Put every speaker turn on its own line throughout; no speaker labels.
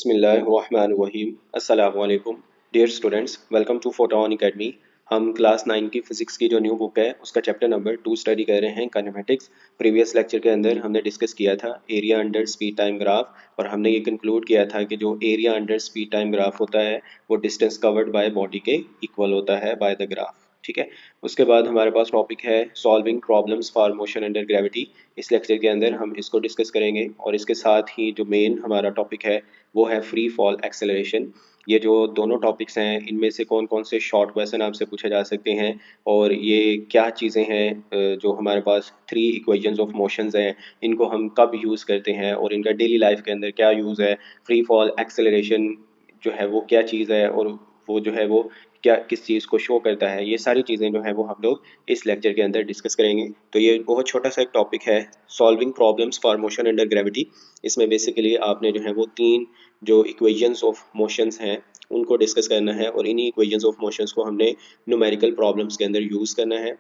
बिस्मिल्लाहिर्रहमानिर्रहीम अस्सलामु अलैकुम dear students, welcome to Photon Academy. हम क्लास 9 की फिजिक्स की जो न्यू बुक है उसका चैप्टर नंबर 2 स्टडी कर रहे हैं, काइनेमेटिक्स। प्रीवियस लेक्चर के अंदर हमने डिस्कस किया था area under speed time graph, और हमने ये कंक्लूड किया था कि जो area under speed time graph होता है वो डिस्टेंस कवर्ड बाय बॉडी के इक्वल होता है बाय द ग्राफ। ठीक है, उसके बाद हमारे पास टॉपिक है solving problems for motion under gravity. इस लेक्चर के अंदर हम इसको डिस्कस करेंगे, और इसके साथ ही जो मेन हमारा टॉपिक है वो है फ्री फॉल एक्सेलरेशन। ये जो दोनों टॉपिक्स हैं इनमें से कौन कौन से शॉर्ट क्वेश्चन आपसे पूछे जा सकते हैं, और ये क्या चीज़ें हैं जो हमारे पास थ्री इक्वेशंस ऑफ मोशंस हैं, इनको हम कब यूज़ करते हैं और इनका डेली लाइफ के अंदर क्या यूज़ है। फ्री फॉल एक्सेलरेशन जो है वो क्या चीज़ है, और वो जो है वो क्या किस चीज़ को शो करता है, ये सारी चीज़ें जो है वो हम लोग इस लेक्चर के अंदर डिस्कस करेंगे। तो ये बहुत छोटा सा एक टॉपिक है, solving problems for motion under gravity. इसमें बेसिकली आपने जो है वो तीन जो इक्वेशंस ऑफ मोशंस हैं उनको डिस्कस करना है, और इन्हीं इक्वेशंस ऑफ मोशंस को हमने न्यूमेरिकल प्रॉब्लम्स के अंदर यूज़ करना है।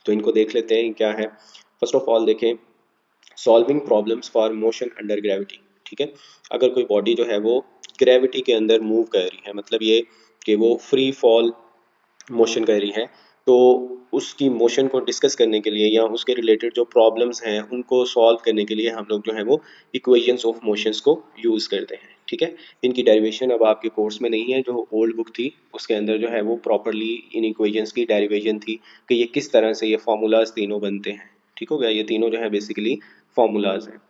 तो इनको देख लेते हैं क्या है। फर्स्ट ऑफ ऑल देखें, solving problems for motion under gravity. ठीक है, अगर कोई बॉडी जो है वो ग्रेविटी के अंदर मूव कर रही है, मतलब ये कि वो फ्री फॉल मोशन कर रही है, तो उसकी मोशन को डिस्कस करने के लिए या उसके रिलेटेड जो प्रॉब्लम्स हैं उनको सॉल्व करने के लिए हम लोग जो है वो इक्वेशंस ऑफ मोशंस को यूज़ करते हैं। ठीक है, इनकी डेरिवेशन अब आपके कोर्स में नहीं है, जो ओल्ड बुक थी उसके अंदर जो है वो प्रॉपरली इन इक्वेशंस की डेरिवेशन थी कि ये किस तरह से ये फार्मूलाज तीनों बनते हैं। ठीक हो गया, ये तीनों जो है बेसिकली फार्मूलाज हैं।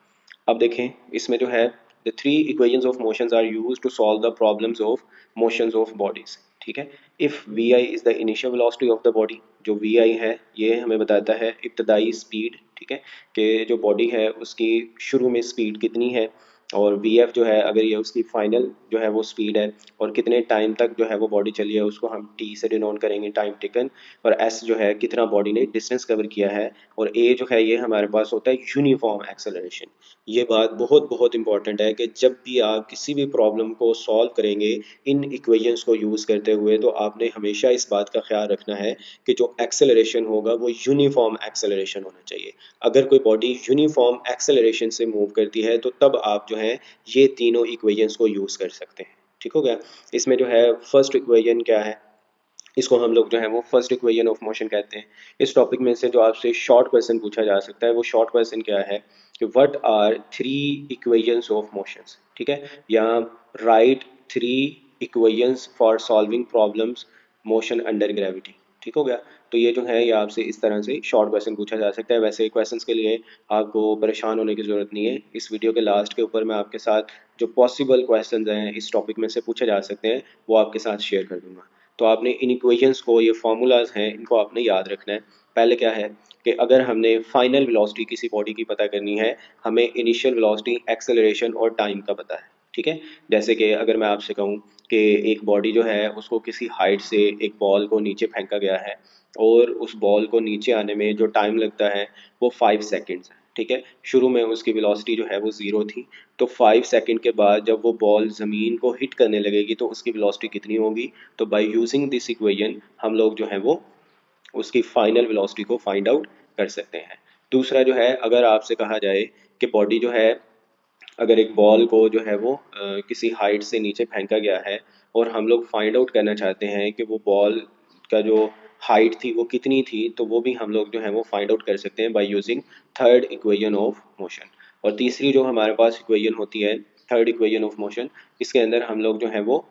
अब देखें, इसमें जो है the three equations of motions are used to solve the problems of motions of bodies. ठीक है, if v i is the initial velocity of the body, जो वी आई है ये हमें बताता है इब्तदाई स्पीड। ठीक है, कि जो बॉडी है उसकी शुरू में स्पीड कितनी है, और वी एफ जो है अगर ये उसकी फाइनल जो है वो स्पीड है, और कितने टाइम तक जो है वो बॉडी चली है उसको हम टी से डिनोट करेंगे, टाइम टेकन। और एस जो है कितना बॉडी ने डिस्टेंस कवर किया है, और ए जो है ये हमारे पास होता है यूनिफॉर्म एक्सेलरेशन। ये बात बहुत बहुत इंपॉर्टेंट है कि जब भी आप किसी भी प्रॉब्लम को सॉल्व करेंगे इन इक्वेशंस को यूज़ करते हुए, तो आपने हमेशा इस बात का ख्याल रखना है कि जो एक्सेलरेशन होगा वो यूनिफॉर्म एक्सेलरेशन होना चाहिए। अगर कोई बॉडी यूनिफॉर्म एक्सेलरेशन से मूव करती है तो तब आप जो है ये तीनों इक्वेशंस को यूज़ कर सकते हैं। ठीक हो गया, इसमें जो है फर्स्ट इक्वेशन क्या है, इसको हम लोग जो है वो फर्स्ट इक्वेशन ऑफ मोशन कहते हैं। इस टॉपिक में से जो आपसे शॉर्ट क्वेश्चन पूछा जा सकता है वो शॉर्ट क्वेश्चन क्या है कि what are three equations of motions. ठीक है, या right three equations for solving problems motion under gravity. ठीक हो गया, तो ये जो है ये आपसे इस तरह से शॉर्ट क्वेश्चन पूछा जा सकता है। वैसे क्वेश्चंस के लिए आपको परेशान होने की ज़रूरत नहीं है, इस वीडियो के लास्ट के ऊपर मैं आपके साथ जो पॉसिबल क्वेश्चंस हैं इस टॉपिक में से पूछे जा सकते हैं वो आपके साथ शेयर कर दूंगा। तो आपने इन इक्वेशंस को, ये फार्मूलाज हैं, इनको आपने याद रखना है। पहले क्या है कि अगर हमने फाइनल वेलोसिटी किसी बॉडी की पता करनी है, हमें इनिशियल वेलोसिटी, एक्सेलरेशन और टाइम का पता है। ठीक है, जैसे कि अगर मैं आपसे कहूँ कि एक बॉडी जो है उसको किसी हाइट से एक बॉल को नीचे फेंका गया है, और उस बॉल को नीचे आने में जो टाइम लगता है वो 5 सेकेंड्स है। ठीक है, शुरू में उसकी वेलोसिटी जो है वो ज़ीरो थी, तो 5 सेकेंड के बाद जब वो बॉल ज़मीन को हिट करने लगेगी तो उसकी वेलोसिटी कितनी होगी। तो बाय यूजिंग दिस इक्वेशन हम लोग जो है वो उसकी फाइनल वेलोसिटी को फाइंड आउट कर सकते हैं। दूसरा जो है, अगर आपसे कहा जाए कि बॉडी जो है, अगर एक बॉल को जो है वो किसी हाइट से नीचे फेंका गया है, और हम लोग फाइंड आउट करना चाहते हैं कि वो बॉल का जो हाइट थी वो कितनी थी, तो वो भी हम लोग जो है वो फाइंड आउट कर सकते हैं by using third equation of motion. और तीसरी जो हमारे पास इक्वेशन होती है, थर्ड इक्वेशन ऑफ मोशन, इसके अंदर हम लोग जो है वो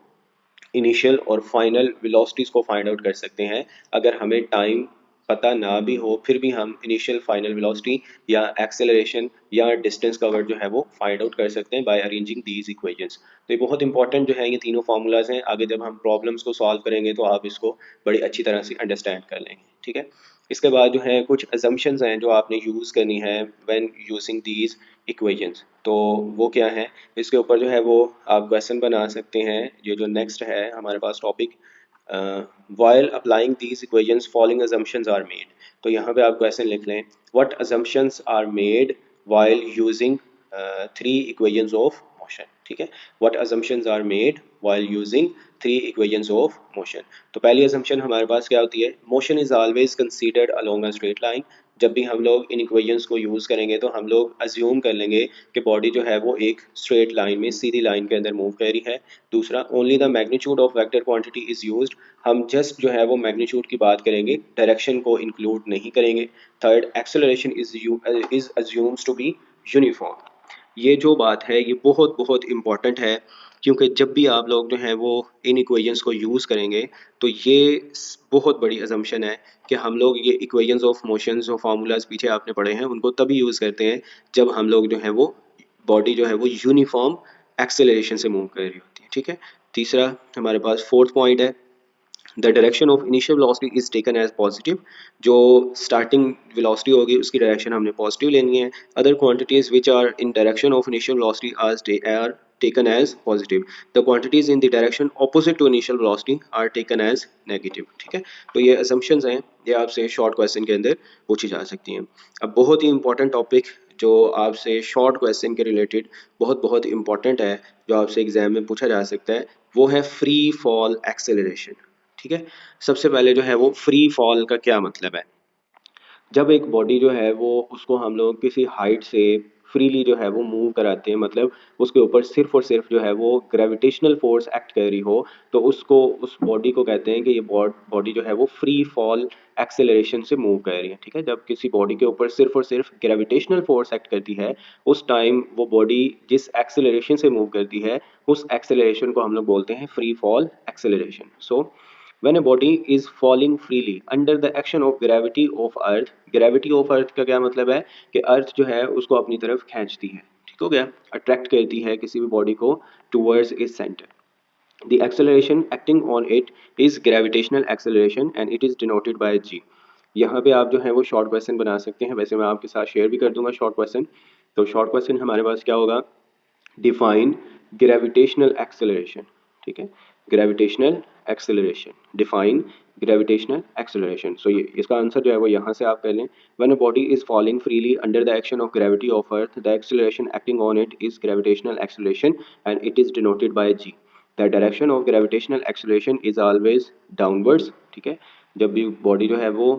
इनिशियल और फाइनल वेलोसिटीज़ को फाइंड आउट कर सकते हैं। अगर हमें टाइम पता ना भी हो फिर भी हम इनिशियल फाइनल वेलोसिटी या एक्सेलरेशन या डिस्टेंस कवर जो है वो फाइंड आउट कर सकते हैं बाय अरेंजिंग दीज इक्वेशंस। तो ये बहुत इंपॉर्टेंट जो है, ये तीनों फार्मूलाज हैं। आगे जब हम प्रॉब्लम्स को सॉल्व करेंगे तो आप इसको बड़ी अच्छी तरह से अंडरस्टैंड कर लेंगे। ठीक है, इसके बाद जो है कुछ असम्पशंस हैं जो आपने यूज़ करनी है व्हेन यूजिंग दीज इक्वेशंस। तो वो क्या है, इसके ऊपर जो है वो आप क्वेश्चन बना सकते हैं। ये जो नेक्स्ट है हमारे पास topic, while applying these equations following assumptions are made। तो यहाँ पे आप क्वेश्चन लिख लें, what assumptions are made while using three equations of motion। ठीक है, what assumptions are made while using three equations of motion। तो पहली assumption हमारे पास क्या होती है, motion is always considered along a straight line जब भी हम लोग इन इक्वेशंस को यूज़ करेंगे तो हम लोग अज्यूम कर लेंगे कि बॉडी जो है वो एक स्ट्रेट लाइन में, सीधी लाइन के अंदर मूव कर रही है। दूसरा, only the magnitude of vector quantity is used, हम जस्ट जो है वो मैग्नीट्यूड की बात करेंगे, डायरेक्शन को इंक्लूड नहीं करेंगे। Third, acceleration is assumes to be uniform. ये जो बात है ये बहुत बहुत इम्पॉर्टेंट है, क्योंकि जब भी आप लोग जो हैं वो इन इक्वेशंस को यूज़ करेंगे तो ये बहुत बड़ी अजम्पशन है कि हम लोग ये इक्वेशंस ऑफ मोशंस जो फार्मूलाज पीछे आपने पढ़े हैं उनको तभी यूज़ करते हैं जब हम लोग जो है वो बॉडी जो है वो यूनिफॉर्म एक्सेलरेशन से मूव कर रही होती है। ठीक है। तीसरा हमारे पास फोर्थ पॉइंट है, the direction of initial velocity is taken as positive. जो स्टार्टिंग वेलोसिटी होगी उसकी डायरेक्शन हमने पॉजिटिव लेनी है। Other quantities which are in direction of initial velocity are taken as positive. The quantities in the direction opposite to initial velocity are taken as negative. ठीक है। तो ये assumptions हैं, ये आपसे शॉर्ट क्वेश्चन के अंदर पूछी जा सकती हैं। अब बहुत ही इंपॉर्टेंट टॉपिक जो आपसे शॉर्ट क्वेश्चन के रिलेटेड बहुत बहुत इंपॉर्टेंट है, जो आपसे एग्जाम में पूछा जा सकता है, वो है फ्री फॉल एक्सेलरेशन। ठीक है। सबसे पहले जो है वो फ्री फॉल का क्या मतलब है। जब एक बॉडी जो है वो उसको हम लोग किसी हाइट से फ्रीली जो है वो मूव कराते हैं, मतलब उसके ऊपर सिर्फ और सिर्फ जो है वो ग्रेविटेशनल फोर्स एक्ट कर रही हो, तो उसको, उस बॉडी को कहते हैं कि ये बॉडी जो है वो फ्री फॉल एक्सेलरेशन से मूव कर रही है। ठीक है। जब किसी बॉडी के ऊपर सिर्फ और सिर्फ ग्रेविटेशनल फोर्स एक्ट करती है, उस टाइम वो बॉडी जिस एक्सेलरेशन से मूव करती है उस एक्सेलरेशन को हम लोग बोलते हैं free fall acceleration. So when a body is falling freely under the action of gravity of earth, gravity of earth का क्या मतलब है कि अर्थ जो है उसको अपनी तरफ खींचती है। ठीक हो गया, अट्रैक्ट करती है किसी भी बॉडी को टूवर्ड्स इस centre. The acceleration acting on it is gravitational acceleration and it is denoted by g। यहाँ पे आप जो है वो शॉर्ट क्वेश्चन बना सकते हैं, वैसे मैं आपके साथ शेयर भी कर दूंगा शॉर्ट क्वेश्चन। तो शॉर्ट क्वेश्चन हमारे पास क्या होगा, डिफाइन ग्रेविटेशनल एक्सेलरेशन। ठीक है, gravitational acceleration, define gravitational acceleration. So ये इसका आंसर जो है वो यहाँ से आप कर लें, when a body is falling freely under the action of gravity of earth, the acceleration acting on it is gravitational acceleration and it is denoted by g. The direction of gravitational acceleration is always downwards. ठीक है। जब भी body जो है वो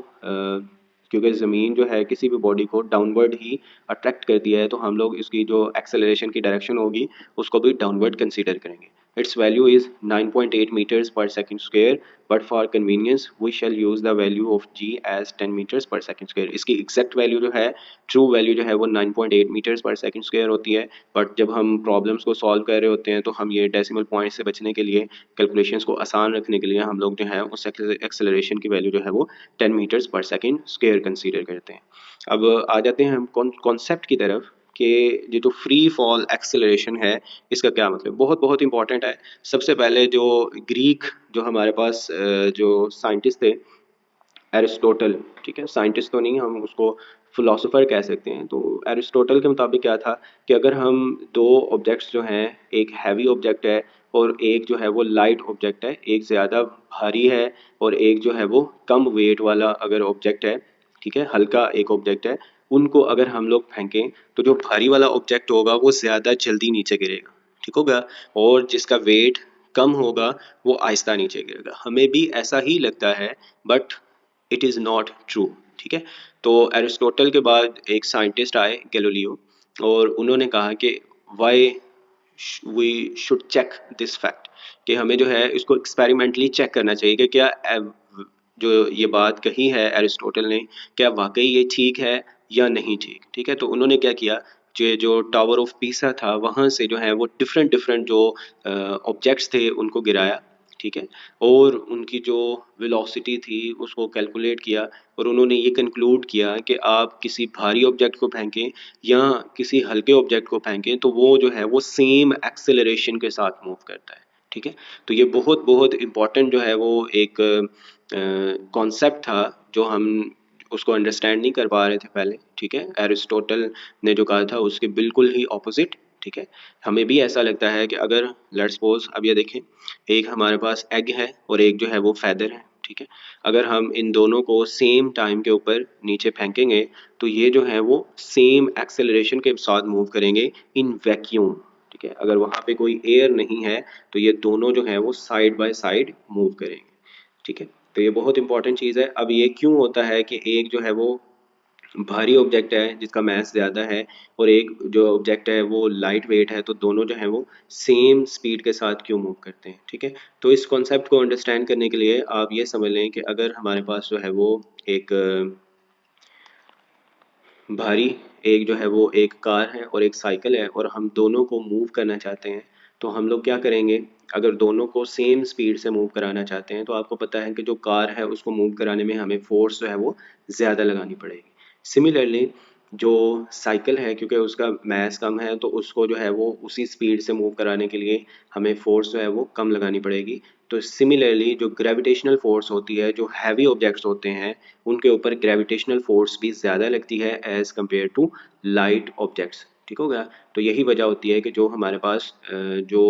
क्योंकि ज़मीन जो है किसी भी बॉडी को डाउनवर्ड ही अट्रैक्ट करती है, तो हम लोग इसकी जो एक्सेलरेशन की डायरेक्शन होगी उसको भी डाउनवर्ड कंसीडर करेंगे। इट्स वैल्यू इज़ 9.8 मीटर्स पर second square, but for convenience we shall use the value of g as 10 metres पर सेकंड स्क्वायर। इसकी एग्जैक्ट वैल्यू जो है, ट्रू वैल्यू जो है वो 9.8 मीटर्स पर सेकंड स्क्वायर होती है, बट जब हम प्रॉब्लम्स को सॉल्व कर रहे होते हैं तो हम ये डेसिमल पॉइंट से बचने के लिए, कैलकुलेशंस को आसान रखने के लिए हम लोग जो है उस एक्सेलरेशन की वैल्यू जो है वो 10 मीटर्स पर सेकंड स्क्वायर कंसीडर करते हैं। अब आ जाते हैं हम कॉन्सेप्ट की तरफ कि ये जो फ्री फॉल एक्सेलरेशन है इसका क्या मतलब, बहुत बहुत इंपॉर्टेंट है। सबसे पहले जो ग्रीक, जो हमारे पास जो साइंटिस्ट थे, एरिस्टोटल। ठीक है, साइंटिस्ट तो नहीं, हम उसको फिलोसोफर कह सकते हैं। तो एरिस्टोटल के मुताबिक क्या था कि अगर हम दो ऑब्जेक्ट्स जो हैं, एक हैवी ऑब्जेक्ट है और एक जो है वो लाइट ऑब्जेक्ट है, एक ज़्यादा भारी है और एक जो है वो कम वेट वाला अगर ऑब्जेक्ट है, ठीक है, हल्का एक ऑब्जेक्ट है, उनको अगर हम लोग फेंकें तो जो भारी वाला ऑब्जेक्ट होगा वो ज़्यादा जल्दी नीचे गिरेगा। ठीक होगा, और जिसका वेट कम होगा वो आहिस्ता नीचे गिरेगा। हमें भी ऐसा ही लगता है, but it is not true. ठीक है। तो एरिस्टोटल के बाद एक साइंटिस्ट आए, गैलीलियो, और उन्होंने कहा कि why we should check this fact, कि हमें जो है इसको एक्सपेरिमेंटली चेक करना चाहिए कि क्या जो ये बात कही है एरिस्टोटल ने, क्या वाकई ये ठीक है या नहीं ठीक। ठीक है। तो उन्होंने क्या किया, जो टावर ऑफ पीसा था वहाँ से जो है वो डिफरेंट डिफरेंट जो ऑब्जेक्ट्स थे उनको गिराया। ठीक है। और उनकी जो वेलोसिटी थी उसको कैलकुलेट किया, और उन्होंने ये कंक्लूड किया कि आप किसी भारी ऑब्जेक्ट को फेंकें या किसी हल्के ऑब्जेक्ट को फेंकें तो वो जो है वो सेम एक्सेलरेशन के साथ मूव करता है। ठीक है। तो ये बहुत बहुत इम्पॉर्टेंट जो है वो एक कॉन्सेप्ट था जो हम उसको अंडरस्टैंड नहीं कर पा रहे थे पहले। ठीक है। एरिस्टोटल ने जो कहा था उसके बिल्कुल ही ऑपोजिट। ठीक है। हमें भी ऐसा लगता है कि अगर लेट्स सपोज, अब ये देखें, एक हमारे पास एग है और एक जो है वो फैदर है। ठीक है। अगर हम इन दोनों को सेम टाइम के ऊपर नीचे फेंकेंगे तो ये जो है वो सेम एक्सेलरेशन के साथ मूव करेंगे इन वैक्यूम। ठीक है। अगर वहाँ पे कोई एयर नहीं है तो ये दोनों जो है वो साइड बाय साइड मूव करेंगे। ठीक है। तो ये बहुत इंपॉर्टेंट चीज़ है। अब ये क्यों होता है कि एक जो है वो भारी ऑब्जेक्ट है जिसका मास ज़्यादा है और एक जो ऑब्जेक्ट है वो लाइट वेट है, तो दोनों जो है वो सेम स्पीड के साथ क्यों मूव करते हैं, ठीक है। तो इस कॉन्सेप्ट को अंडरस्टैंड करने के लिए आप ये समझ लें कि अगर हमारे पास जो है वो एक भारी एक जो है वो एक कार है और एक साइकिल है और हम दोनों को मूव करना चाहते हैं, तो हम लोग क्या करेंगे? अगर दोनों को सेम स्पीड से मूव कराना चाहते हैं तो आपको पता है कि जो कार है उसको मूव कराने में हमें फोर्स जो है वो ज़्यादा लगानी पड़ेगी। सिमिलरली जो साइकिल है, क्योंकि उसका मास कम है तो उसको जो है वो उसी स्पीड से मूव कराने के लिए हमें फोर्स जो है वो कम लगानी पड़ेगी। तो सिमिलरली जो ग्रेविटेशनल फोर्स होती है, जो हैवी ऑब्जेक्ट्स होते हैं उनके ऊपर ग्रेविटेशनल फोर्स भी ज़्यादा लगती है as compare to light objects, ठीक हो गया। तो यही वजह होती है कि जो हमारे पास जो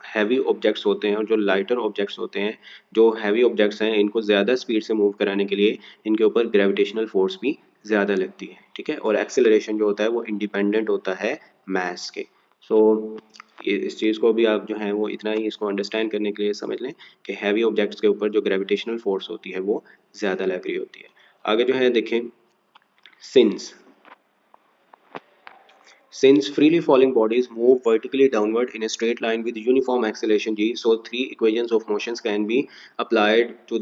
हैवी ऑब्जेक्ट्स होते हैं और जो लाइटर ऑब्जेक्ट्स होते हैं, जो हैवी ऑब्जेक्ट्स हैं इनको ज़्यादा स्पीड से मूव कराने के लिए इनके ऊपर ग्रेविटेशनल फोर्स भी ज़्यादा लगती है, ठीक है। और एक्सेलरेशन जो होता है वो इंडिपेंडेंट होता है मास के। सो इस चीज़ को भी आप जो है वो इतना ही इसको अंडरस्टैंड करने के लिए समझ लें कि हैवी ऑब्जेक्ट्स के ऊपर जो ग्रेविटेशनल फोर्स होती है वो ज़्यादा लग रही होती है। आगे जो है देखें, since since freely falling bodies move vertically downward in a straight line with uniform acceleration g, so three equations of motions can be applied to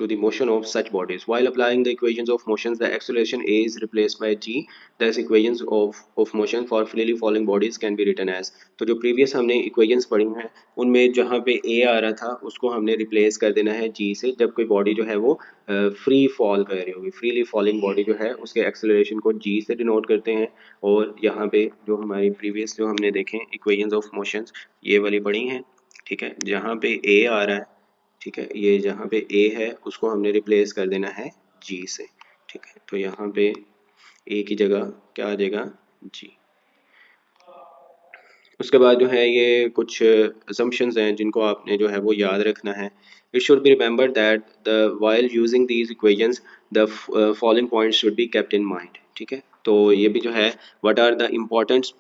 the motion of such bodies. While applying the equations of motions, the acceleration a is replaced by g. Thus, equations of motion for freely falling bodies can be written as. तो जो previous हमने equations पढ़ी हैं उनमें जहाँ पे a आ रहा था उसको हमने replace कर देना है g से, जब कोई body जो है वो फ्री फॉल कर रही होगी। फ्रीली फॉलिंग बॉडी जो है उसके एक्सेलरेशन को g से डिनोट करते हैं। और यहाँ पे जो हमारी प्रीवियस जो हमने देखें इक्वेशंस ऑफ मोशंस ये वाली पढ़ी हैं, ठीक है। जहाँ पे a आ रहा है, ठीक है, ये जहाँ पे a है उसको हमने रिप्लेस कर देना है g से, ठीक है। तो यहाँ पे a की जगह क्या आ जाएगा? g। उसके बाद जो है ये कुछ assumptions हैं जिनको आपने जो है वो याद रखना है। It should be remembered that while using these equations the following points should be kept in mind, ठीक है। तो ये भी जो है what are important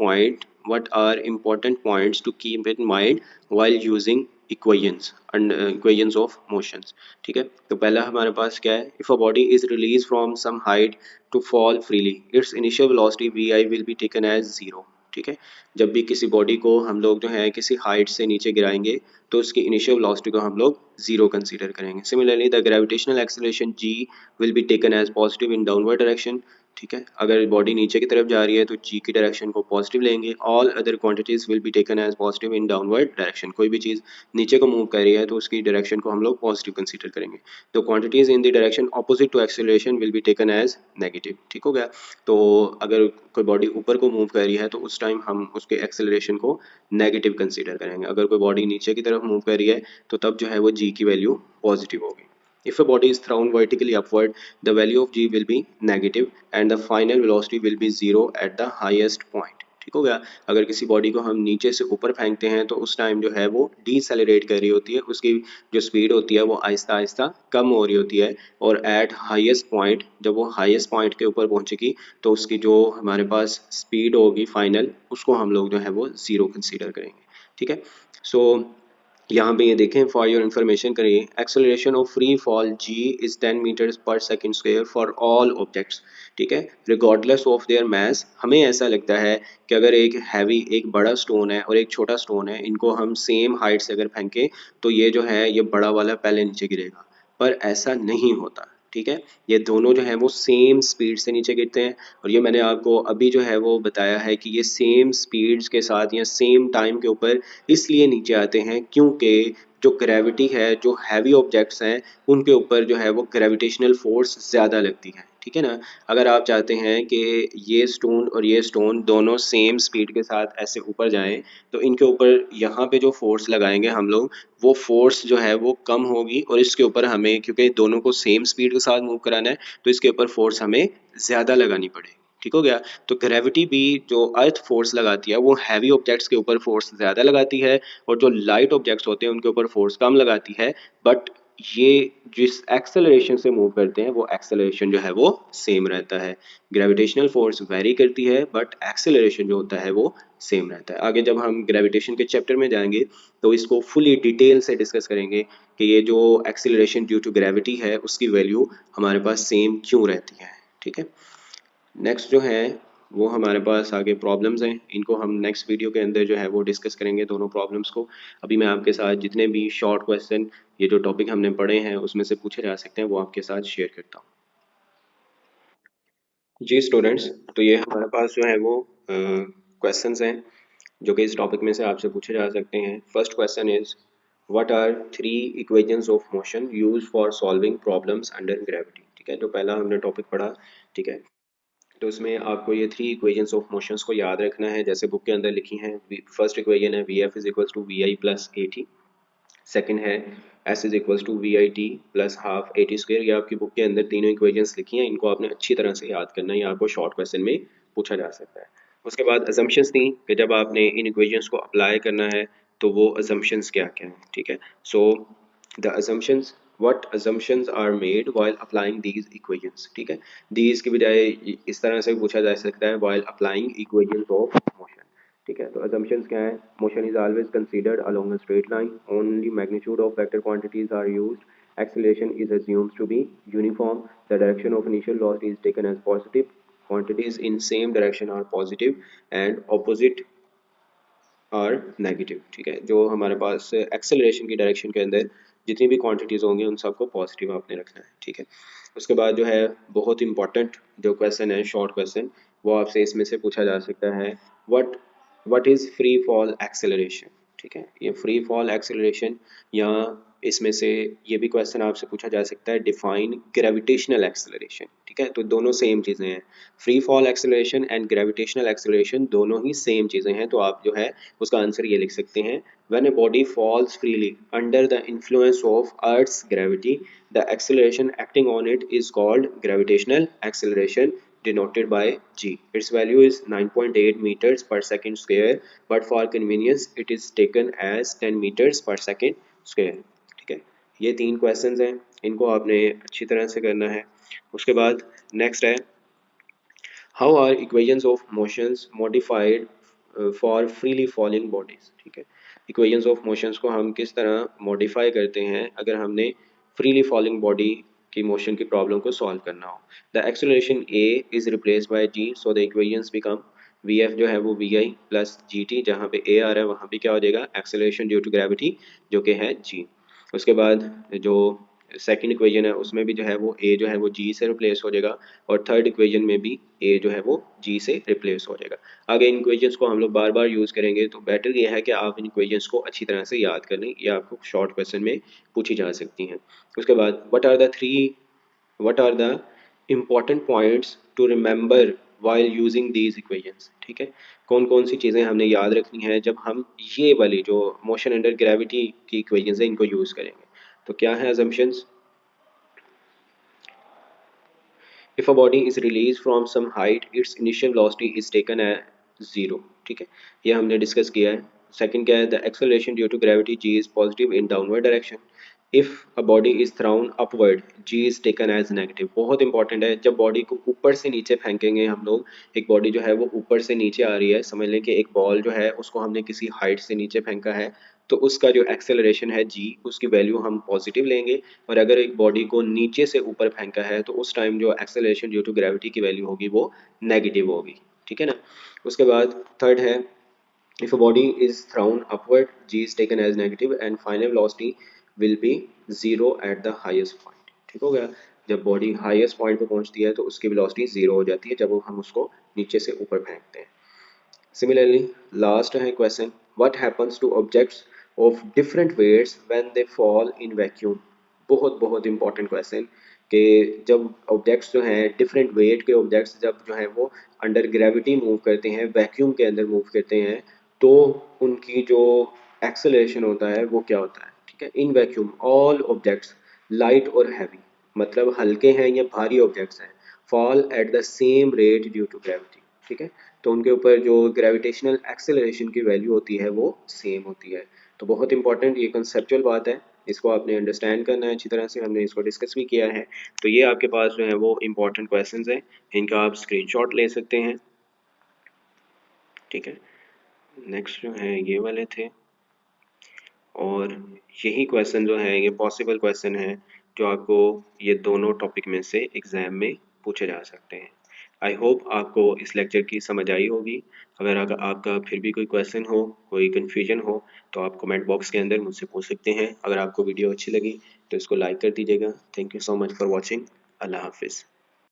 points to keep in mind while using equations and equations of motions, ठीक है। तो पहला हमारे पास क्या है? If a body is released from some height to fall freely, its initial velocity vi will be taken as 0, ठीक है। जब भी किसी बॉडी को हम लोग जो है किसी हाइट से नीचे गिराएंगे तो उसकी इनिशियल वेलोसिटी को हम लोग जीरो कंसीडर करेंगे। Similarly the gravitational acceleration g will be taken as positive in downward direction, ठीक है। अगर बॉडी नीचे की तरफ जा रही है तो g की डायरेक्शन को पॉजिटिव लेंगे। All other quantities will be taken as positive in downward direction, कोई भी चीज़ नीचे को मूव कर रही है तो उसकी डायरेक्शन को हम लोग पॉजिटिव कंसीडर करेंगे। तो quantities in the direction opposite to acceleration will be taken as negative, ठीक हो गया। तो अगर कोई बॉडी ऊपर को मूव कर रही है तो उस टाइम हम उसके एक्सेलरेशन को नेगेटिव कंसीडर करेंगे। अगर कोई बॉडी नीचे की तरफ मूव कर रही है तो तब जो है वो g की वैल्यू पॉजिटिव होगी। If a body is thrown vertically upward, the value of g will be negative and the final velocity will be 0 at the highest point, ठीक हो गया। अगर किसी बॉडी को हम नीचे से ऊपर फेंकते हैं तो उस टाइम जो है वो डीसेलेरेट कर रही होती है, उसकी जो स्पीड होती है वो आहिस्ता आहिस्ता कम हो रही होती है। और एट हाईएस्ट पॉइंट, जब वो हाईएस्ट पॉइंट के ऊपर पहुंचेगी तो उसकी जो हमारे पास स्पीड होगी फाइनल, उसको हम लोग जो है वो ज़ीरो कंसीडर करेंगे, ठीक है। सो यहाँ पे ये देखें, फॉर योर इन्फॉर्मेशन करिए, acceleration of free fall g is 10 metres पर second square for all objects, ठीक है, रिगार्डलेस ऑफ देयर मास। हमें ऐसा लगता है कि अगर एक हैवी, एक बड़ा स्टोन है और एक छोटा स्टोन है, इनको हम सेम हाइट से अगर फेंकें तो ये जो है ये बड़ा वाला पहले नीचे गिरेगा, पर ऐसा नहीं होता, ठीक है। ये दोनों जो है वो सेम स्पीड से नीचे गिरते हैं और ये मैंने आपको अभी जो है वो बताया है कि ये सेम स्पीड्स के साथ या सेम टाइम के ऊपर इसलिए नीचे आते हैं क्योंकि जो ग्रेविटी है, जो हैवी ऑब्जेक्ट्स हैं उनके ऊपर जो है वो ग्रेविटेशनल फोर्स ज़्यादा लगती है, ठीक है ना। अगर आप चाहते हैं कि ये स्टोन और ये स्टोन दोनों सेम स्पीड के साथ ऐसे ऊपर जाएं तो इनके ऊपर यहाँ पे जो फोर्स लगाएंगे हम लोग, वो फोर्स जो है वो कम होगी और इसके ऊपर हमें, क्योंकि दोनों को सेम स्पीड के साथ मूव कराना है, तो इसके ऊपर फोर्स हमें ज़्यादा लगानी पड़ेगी, ठीक हो गया। तो ग्रेविटी भी जो अर्थ फोर्स लगाती है वो हैवी ऑब्जेक्ट्स के ऊपर फोर्स ज़्यादा लगाती है और जो लाइट ऑब्जेक्ट्स होते हैं उनके ऊपर फोर्स कम लगाती है। बट ये जिस एक्सेलरेशन से मूव करते हैं वो एक्सेलरेशन जो है वो सेम रहता है। ग्रेविटेशनल फोर्स वेरी करती है बट एक्सेलरेशन जो होता है वो सेम रहता है। आगे जब हम ग्रेविटेशन के चैप्टर में जाएंगे तो इसको फुली डिटेल से डिस्कस करेंगे कि ये जो एक्सेलरेशन ड्यू टू ग्रेविटी है उसकी वैल्यू हमारे पास सेम क्यों रहती है। ठीक है। नेक्स्ट जो है वो हमारे पास आगे प्रॉब्लम्स हैं, इनको हम नेक्स्ट वीडियो के अंदर जो है वो डिस्कस करेंगे दोनों प्रॉब्लम्स को। अभी मैं आपके साथ जितने भी शॉर्ट क्वेश्चन ये जो टॉपिक हमने पढ़े हैं उसमें से पूछे जा सकते हैं वो आपके साथ शेयर करता हूँ। जी स्टूडेंट्स, तो ये हमारे पास जो है वो क्वेश्चंस हैं जो कि इस टॉपिक में से आपसे पूछे जा सकते हैं। First question is what are three equations of motion used for solving problems under gravity. ठीक है, जो पहला हमने टॉपिक पढ़ा, ठीक है, तो उसमें आपको ये थ्री इक्वेशंस ऑफ मोशंस को याद रखना है जैसे बुक के अंदर लिखी हैं। फर्स्ट इक्वेशन है V F is equals to V I plus A T. Second है S is equals to V I T plus half A T square. ये आपकी बुक के अंदर तीनों इक्वेशंस लिखी हैं, इनको आपने अच्छी तरह से याद करना है, ये आपको शॉर्ट क्वेश्चन में पूछा जा सकता है। उसके बाद असम्पशंस थी कि जब आपने इन इक्वेशंस को अप्लाई करना है तो वो असम्पशंस क्या क्या हैं। ठीक है, so the assumptions, what assumptions are made while applying these equations। ठीक है, these की बजाय इस तरह से पूछा जा सकता है while applying equations of motion। ठीक है, तो assumptions क्या है? motion is always considered along a straight line, only magnitude of vector quantities are used, acceleration is assumed to be uniform, the direction of initial velocity is taken as positive, quantities in same direction are positive and opposite are negative. ठीक है, जो हमारे पास acceleration की direction के अंदर जितनी भी quantities होंगी उन सबको पॉजिटिव आपने रखना है। ठीक है, उसके बाद जो है बहुत इंपॉर्टेंट जो क्वेश्चन है शॉर्ट क्वेश्चन, वो आपसे इसमें से पूछा जा सकता है what what is free fall acceleration. ठीक है, ये फ्री फॉल एक्सेलरेशन, या इसमें से ये भी क्वेश्चन आपसे पूछा जा सकता है डिफाइन ग्रेविटेशनल एक्सेलरेशन। ठीक है, तो दोनों सेम चीज़ें हैं, free fall acceleration and gravitational acceleration दोनों ही सेम चीज़ें हैं। तो आप जो है उसका आंसर ये लिख सकते हैं when a body falls freely under the influence of earth's gravity the acceleration acting on it is called gravitational acceleration denoted by g. Its value is 9.8 meters per second square, but for convenience it is taken as 10 meters per second square। ठीक है, ये तीन questions हैं, इनको आपने अच्छी तरह से करना है। उसके बाद नेक्स्ट है how are equations of motions modified for freely falling bodies. ठीक है, इक्वेशंस ऑफ मोशंस को हम किस तरह मॉडिफाई करते हैं अगर हमने फ्रीली फॉलिंग बॉडी की मोशन की प्रॉब्लम को सॉल्व करना हो। The acceleration a is replace by g, so the equations become v f जो है वो वी आई प्लस जी टी, जहाँ पे ए आ रहा है वहाँ पे क्या हो जाएगा एक्सेलरेशन ड्यू टू ग्रेविटी जो कि है जी। उसके बाद जो सेकंड इक्वेशन है उसमें भी जो है वो ए जो है वो जी से रिप्लेस हो जाएगा, और थर्ड इक्वेशन में भी ए जो है वो जी से रिप्लेस हो जाएगा। आगे इन इक्वेशंस को हम लोग बार बार यूज़ करेंगे, तो बेटर ये है कि आप इन इक्वेशंस को अच्छी तरह से याद कर लें, ये आपको शॉर्ट क्वेश्चन में पूछी जा सकती हैं। उसके बाद what are the important points to remember while using these equations. ठीक है, कौन कौन सी चीज़ें हमने याद रखनी है जब हम ये वाली जो मोशन अंडर ग्रेविटी की इक्वेशंस है इनको यूज़ करेंगे। तो क्या है assumptions? If a body is released from some height, its initial velocity is taken as zero। ठीक है, ये हमने डिस्कस किया है। सेकंड क्या है? The acceleration due to gravity g is positive in downward direction। If a body is thrown upward, g is taken as negative। बहुत important है, जब बॉडी को ऊपर से नीचे फेंकेंगे हम लोग, एक बॉडी जो है वो ऊपर से नीचे आ रही है, समझ लें कि एक बॉल जो है उसको हमने किसी हाइट से नीचे फेंका है, तो उसका जो एक्सेलरेशन है जी उसकी वैल्यू हम पॉजिटिव लेंगे, और अगर एक बॉडी को नीचे से ऊपर फेंका है तो उस टाइम जो एक्सेलरेशन ड्यू टू ग्रेविटी की वैल्यू होगी वो नेगेटिव होगी। ठीक है ना। उसके बाद थर्ड है if a body is thrown upward g is taken as negative and final velocity will be zero at the highest point। ठीक हो गया, जब बॉडी हाईएस्ट पॉइंट पे पहुंचती है तो उसकी वेलोसिटी जीरो हो जाती है जब हम उसको नीचे से ऊपर फेंकते हैं। Similarly, last है question what happens to objects of different weights when they fall in vacuum। बहुत बहुत इंपॉर्टेंट क्वेश्चन कि जब ऑब्जेक्ट्स जो हैं डिफरेंट वेट के ऑब्जेक्ट्स जब जो है वो अंडर ग्रेविटी मूव करते हैं, वैक्यूम के अंदर मूव करते हैं, तो उनकी जो एक्सेलरेशन होता है वो क्या होता है। ठीक है, in vacuum all objects light और हैवी, मतलब हल्के हैं या भारी ऑब्जेक्ट्स हैं, fall at the same rate due to gravity. ठीक है, तो उनके ऊपर जो ग्रेविटेशनल एक्सेलरेशन की वैल्यू होती है वो सेम होती है। तो बहुत इंपॉर्टेंट ये कंसेप्चुअल बात है, इसको आपने अंडरस्टैंड करना है अच्छी तरह से, हमने इसको डिस्कस भी किया है। तो ये आपके पास जो है वो इंपॉर्टेंट क्वेश्चंस हैं, इनका आप स्क्रीनशॉट ले सकते हैं। ठीक है, नेक्स्ट जो है ये वाले थे, और यही क्वेश्चन जो है ये पॉसिबल क्वेश्चन है जो आपको ये दोनों टॉपिक में से एग्जाम में पूछे जा सकते हैं। आई होप आपको इस लेक्चर की समझ आई होगी। अगर आपका फिर भी कोई क्वेश्चन हो, कोई कन्फ्यूजन हो, तो आप कमेंट बॉक्स के अंदर मुझसे पूछ सकते हैं। अगर आपको वीडियो अच्छी लगी तो इसको लाइक कर दीजिएगा। Thank you so much for watching. अल्लाह हाफिज़।